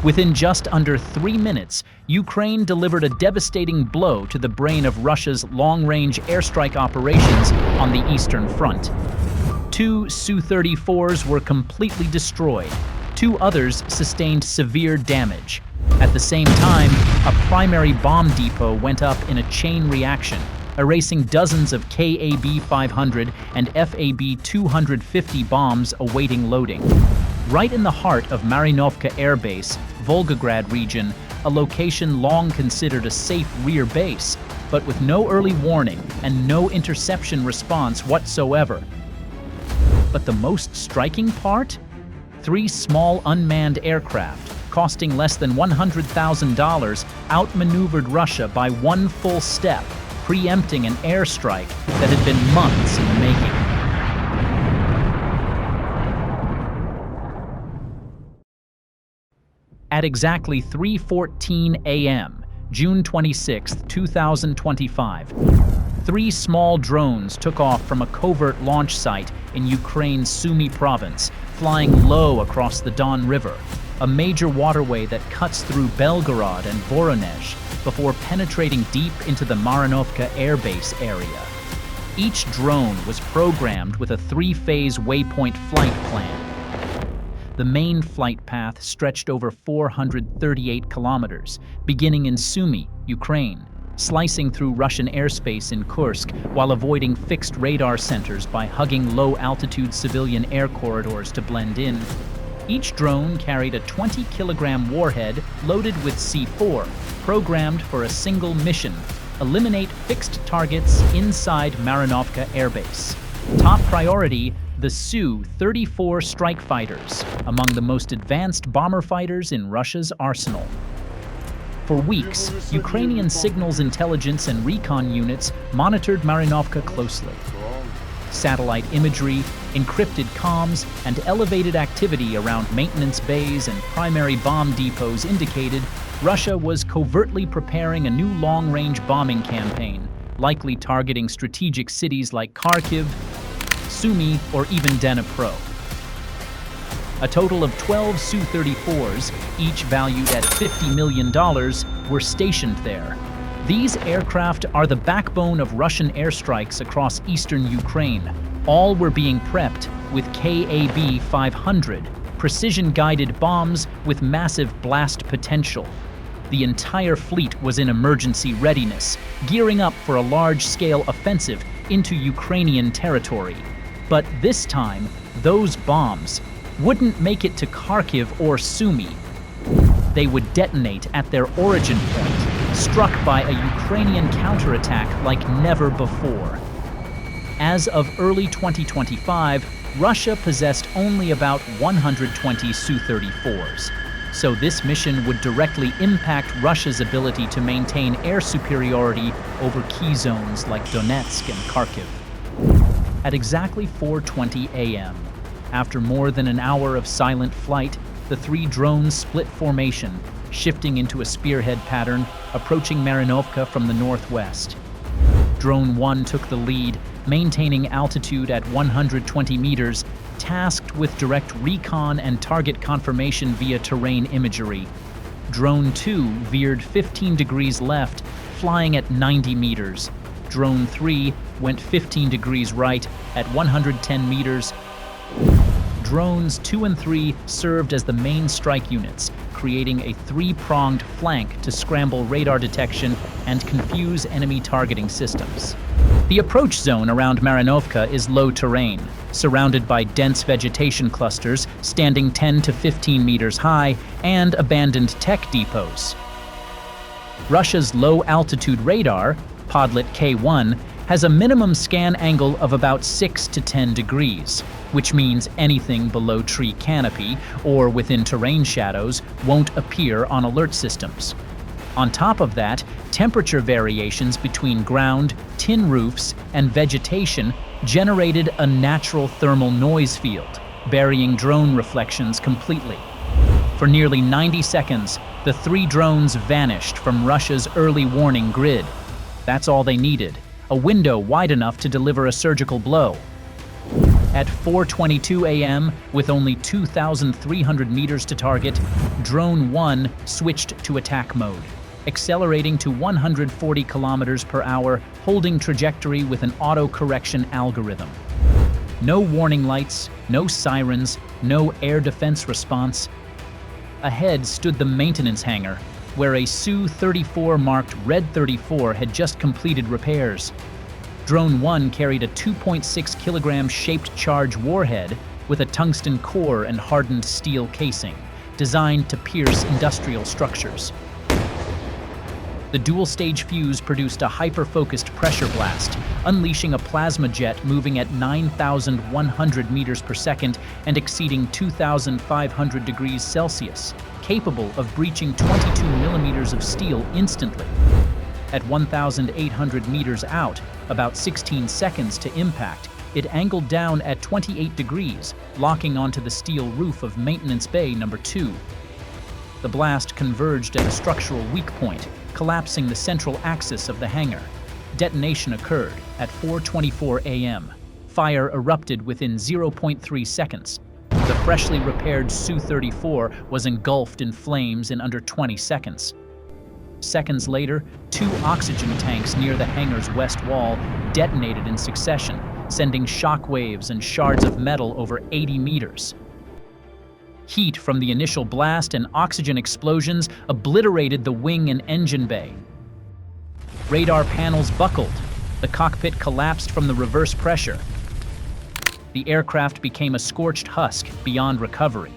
Within just under 3 minutes, Ukraine delivered a devastating blow to the brain of Russia's long-range airstrike operations on the Eastern Front. 2 Su-34s were completely destroyed. 2 others sustained severe damage. At the same time, a primary bomb depot went up in a chain reaction, erasing dozens of KAB-500 and FAB-250 bombs awaiting loading. Right in the heart of Marinovka Airbase, Volgograd region, a location long considered a safe rear base, but with no early warning and no interception response whatsoever. But the most striking part? 3 small unmanned aircraft, costing less than $100,000, outmaneuvered Russia by 1 full step, preempting an airstrike that had been months in the making. At exactly 3:14 a.m., June 26, 2025, 3 small drones took off from a covert launch site in Ukraine's Sumy province, flying low across the Don River, a major waterway that cuts through Belgorod and Voronezh before penetrating deep into the Marinovka Airbase area. Each drone was programmed with a 3-phase waypoint flight plan. The main flight path stretched over 438 kilometers, beginning in Sumy, Ukraine, slicing through Russian airspace in Kursk while avoiding fixed radar centers by hugging low-altitude civilian air corridors to blend in. Each drone carried a 20-kilogram warhead loaded with C4, programmed for a single mission: eliminate fixed targets inside Marinovka Airbase. Top priority: the Su-34 strike fighters, among the most advanced bomber fighters in Russia's arsenal. For weeks, Ukrainian signals intelligence and recon units monitored Marinovka closely. Satellite imagery, encrypted comms, and elevated activity around maintenance bays and primary bomb depots indicated Russia was covertly preparing a new long-range bombing campaign, likely targeting strategic cities like Kharkiv, Sumy, or even Dnipro. A total of 12 Su-34s, each valued at $50 million, were stationed there. These aircraft are the backbone of Russian airstrikes across eastern Ukraine. All were being prepped with KAB-500, precision-guided bombs with massive blast potential. The entire fleet was in emergency readiness, gearing up for a large-scale offensive into Ukrainian territory. But this time, those bombs wouldn't make it to Kharkiv or Sumy. They would detonate at their origin point, struck by a Ukrainian counterattack like never before. As of early 2025, Russia possessed only about 120 Su-34s. So this mission would directly impact Russia's ability to maintain air superiority over key zones like Donetsk and Kharkiv. At exactly 4:20 a.m., after more than an hour of silent flight, the 3 drones split formation, shifting into a spearhead pattern, approaching Marinovka from the northwest. Drone 1 took the lead, maintaining altitude at 120 meters, tasked with direct recon and target confirmation via terrain imagery. Drone 2 veered 15 degrees left, flying at 90 meters. Drone 3 went 15 degrees right at 110 meters. Drones 2 and 3 served as the main strike units, creating a 3-pronged flank to scramble radar detection and confuse enemy targeting systems. The approach zone around Marinovka is low terrain, surrounded by dense vegetation clusters standing 10 to 15 meters high and abandoned tech depots. Russia's low-altitude radar, Podlet K1, has a minimum scan angle of about 6 to 10 degrees, which means anything below tree canopy or within terrain shadows won't appear on alert systems. On top of that, temperature variations between ground, tin roofs, and vegetation generated a natural thermal noise field, burying drone reflections completely. For nearly 90 seconds, the 3 drones vanished from Russia's early warning grid. That's all they needed, a window wide enough to deliver a surgical blow. At 4:22 a.m., with only 2,300 meters to target, Drone 1 switched to attack mode, accelerating to 140 kilometers per hour, holding trajectory with an auto-correction algorithm. No warning lights, no sirens, no air defense response. Ahead stood the maintenance hangar, where a Su-34 marked Red 34 had just completed repairs. Drone 1 carried a 2.6 kilogram shaped charge warhead with a tungsten core and hardened steel casing, designed to pierce industrial structures. The dual-stage fuse produced a hyper-focused pressure blast, unleashing a plasma jet moving at 9,100 meters per second and exceeding 2,500 degrees Celsius, capable of breaching 22 millimeters of steel instantly. At 1,800 meters out, about 16 seconds to impact, it angled down at 28 degrees, locking onto the steel roof of Maintenance Bay No. 2. The blast converged at a structural weak point, collapsing the central axis of the hangar. Detonation occurred at 4:24 a.m. Fire erupted within 0.3 seconds. The freshly repaired Su-34 was engulfed in flames in under 20 seconds. Seconds later, 2 oxygen tanks near the hangar's west wall detonated in succession, sending shock waves and shards of metal over 80 meters. Heat from the initial blast and oxygen explosions obliterated the wing and engine bay. Radar panels buckled. The cockpit collapsed from the reverse pressure. The aircraft became a scorched husk beyond recovery.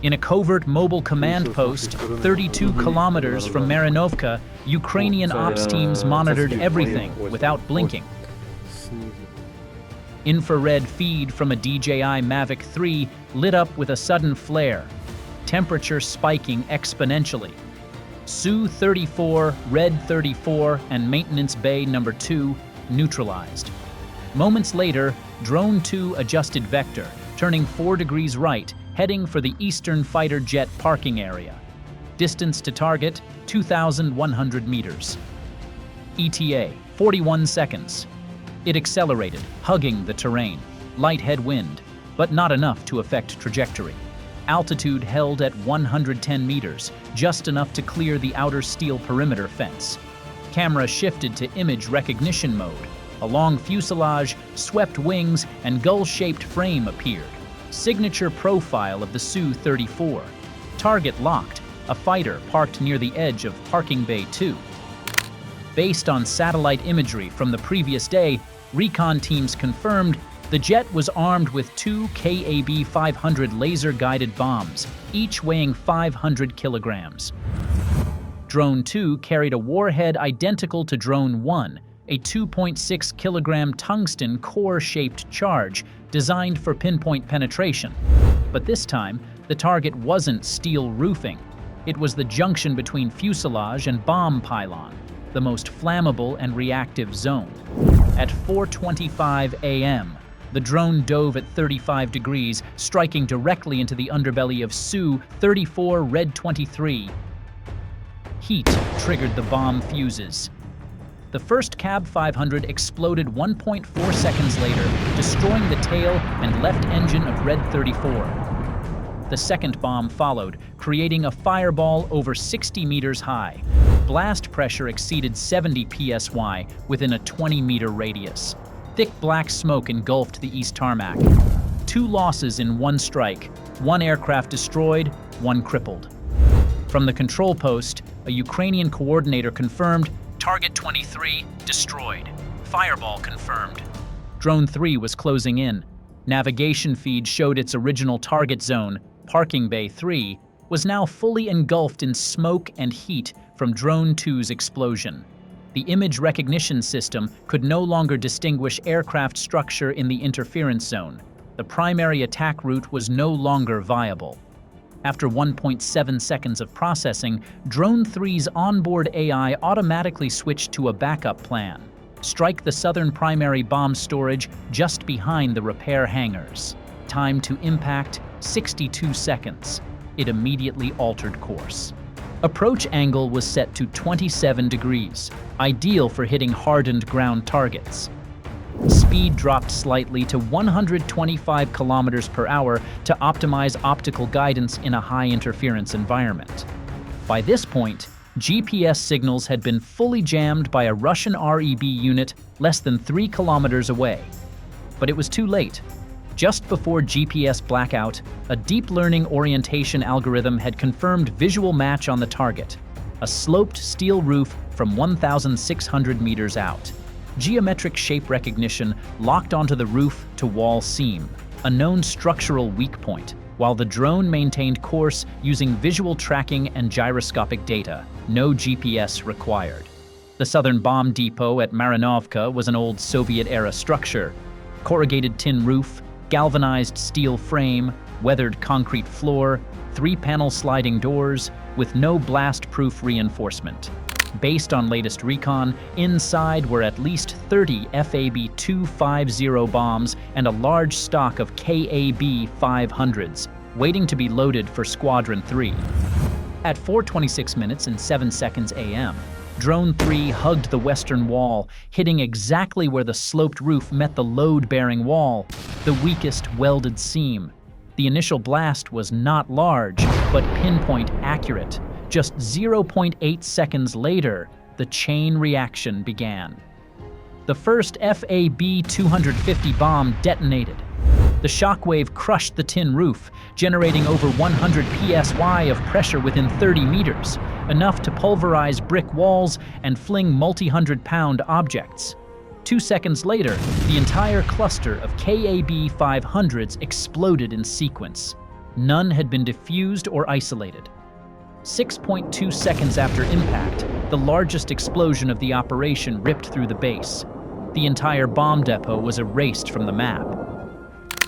In a covert mobile command post, 32 kilometers from Marinovka, Ukrainian ops teams monitored everything without blinking. Infrared feed from a DJI Mavic 3 lit up with a sudden flare, temperature spiking exponentially. Su-34, Red 34, and Maintenance Bay No. 2 neutralized. Moments later, Drone 2 adjusted vector, turning 4 degrees right, heading for the Eastern fighter jet parking area. Distance to target, 2,100 meters. ETA, 41 seconds. It accelerated, hugging the terrain. Light headwind, but not enough to affect trajectory. Altitude held at 110 meters, just enough to clear the outer steel perimeter fence. Camera shifted to image recognition mode. A long fuselage, swept wings, and gull-shaped frame appeared. Signature profile of the Su-34. Target locked, a fighter parked near the edge of Parking Bay 2. Based on satellite imagery from the previous day, recon teams confirmed the jet was armed with 2 KAB-500 laser-guided bombs, each weighing 500 kilograms. Drone 2 carried a warhead identical to Drone 1, a 2.6 kilogram tungsten core-shaped charge designed for pinpoint penetration. But this time, the target wasn't steel roofing. It was the junction between fuselage and bomb pylon, the most flammable and reactive zone. At 4:25 a.m., the drone dove at 35 degrees, striking directly into the underbelly of Su-34 Red 23. Heat triggered the bomb fuses. The first KAB-500 exploded 1.4 seconds later, destroying the tail and left engine of Red 34. The second bomb followed, creating a fireball over 60 meters high. Blast pressure exceeded 70 psi within a 20-meter radius. Thick black smoke engulfed the east tarmac. 2 losses in one strike, 1 aircraft destroyed, 1 crippled. From the control post, a Ukrainian coordinator confirmed Target 23 destroyed. Fireball confirmed. Drone 3 was closing in. Navigation feed showed its original target zone, Parking Bay 3, was now fully engulfed in smoke and heat from Drone 2's explosion. The image recognition system could no longer distinguish aircraft structure in the interference zone. The primary attack route was no longer viable. After 1.7 seconds of processing, Drone 3's onboard AI automatically switched to a backup plan. Strike the southern primary bomb storage just behind the repair hangars. Time to impact, 62 seconds. It immediately altered course. Approach angle was set to 27 degrees, ideal for hitting hardened ground targets. Speed dropped slightly to 125 kilometers per hour to optimize optical guidance in a high-interference environment. By this point, GPS signals had been fully jammed by a Russian REB unit less than 3 kilometers away. But it was too late. Just before GPS blackout, a deep learning orientation algorithm had confirmed visual match on the target, a sloped steel roof from 1,600 meters out. Geometric shape recognition locked onto the roof-to-wall seam, a known structural weak point, while the drone maintained course using visual tracking and gyroscopic data, no GPS required. The southern bomb depot at Marinovka was an old Soviet-era structure. Corrugated tin roof, galvanized steel frame, weathered concrete floor, 3-panel sliding doors, with no blast-proof reinforcement. Based on latest recon, inside were at least 30 FAB-250 bombs and a large stock of KAB-500s, waiting to be loaded for Squadron 3. At 4:26 minutes and 7 seconds a.m., Drone 3 hugged the western wall, hitting exactly where the sloped roof met the load-bearing wall, the weakest welded seam. The initial blast was not large, but pinpoint accurate. Just 0.8 seconds later, the chain reaction began. The first FAB-250 bomb detonated. The shockwave crushed the tin roof, generating over 100 psi of pressure within 30 meters, enough to pulverize brick walls and fling multi-hundred-pound objects. 2 seconds later, the entire cluster of KAB-500s exploded in sequence. None had been diffused or isolated. 6.2 seconds after impact, the largest explosion of the operation ripped through the base. The entire bomb depot was erased from the map.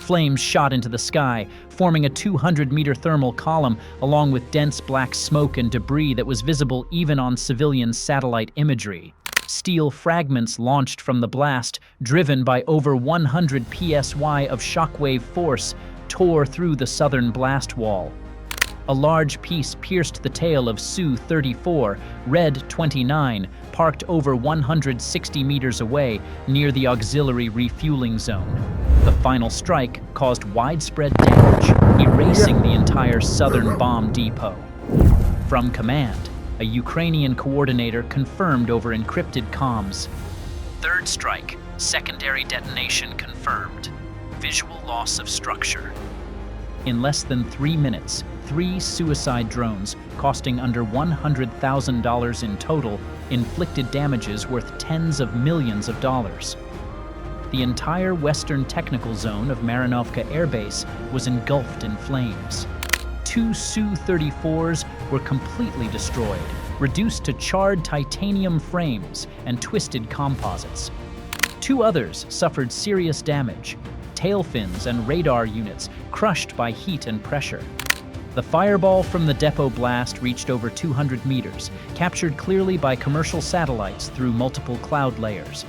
Flames shot into the sky, forming a 200-meter thermal column along with dense black smoke and debris that was visible even on civilian satellite imagery. Steel fragments launched from the blast, driven by over 100 psi of shockwave force, tore through the southern blast wall. A large piece pierced the tail of Su-34, Red 29, parked over 160 meters away near the auxiliary refueling zone. The final strike caused widespread damage, erasing the entire southern bomb depot. From command, a Ukrainian coordinator confirmed over encrypted comms. Third strike, secondary detonation confirmed. Visual loss of structure. In less than 3 minutes, 3 suicide drones, costing under $100,000 in total, inflicted damages worth tens of millions of dollars. The entire western technical zone of Marinovka Airbase was engulfed in flames. 2 Su-34s were completely destroyed, reduced to charred titanium frames and twisted composites. 2 others suffered serious damage. Tail fins and radar units crushed by heat and pressure. The fireball from the depot blast reached over 200 meters, captured clearly by commercial satellites through multiple cloud layers.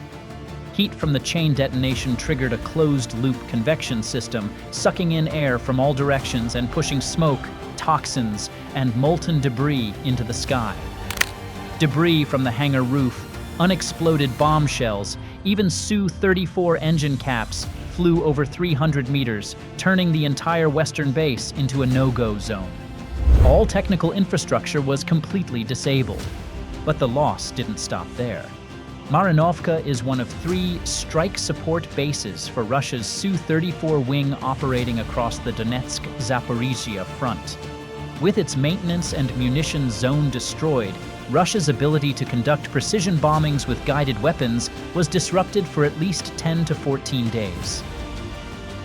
Heat from the chain detonation triggered a closed-loop convection system, sucking in air from all directions and pushing smoke, toxins, and molten debris into the sky. Debris from the hangar roof, unexploded bombshells, even Su-34 engine caps flew over 300 meters, turning the entire western base into a no-go zone. All technical infrastructure was completely disabled. But the loss didn't stop there. Marinovka is one of 3 strike support bases for Russia's Su-34 wing operating across the Donetsk-Zaporizhzhia front. With its maintenance and munitions zone destroyed, Russia's ability to conduct precision bombings with guided weapons was disrupted for at least 10 to 14 days.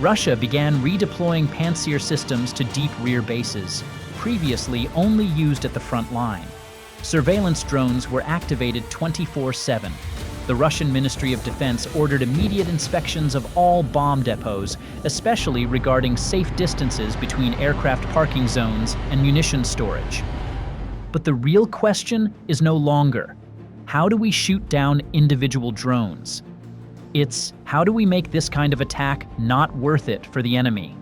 Russia began redeploying Pantsir systems to deep rear bases, previously only used at the front line. Surveillance drones were activated 24/7. The Russian Ministry of Defense ordered immediate inspections of all bomb depots, especially regarding safe distances between aircraft parking zones and munition storage. But the real question is no longer, how do we shoot down individual drones? It's, how do we make this kind of attack not worth it for the enemy?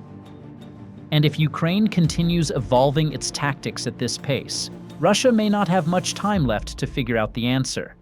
And if Ukraine continues evolving its tactics at this pace, Russia may not have much time left to figure out the answer.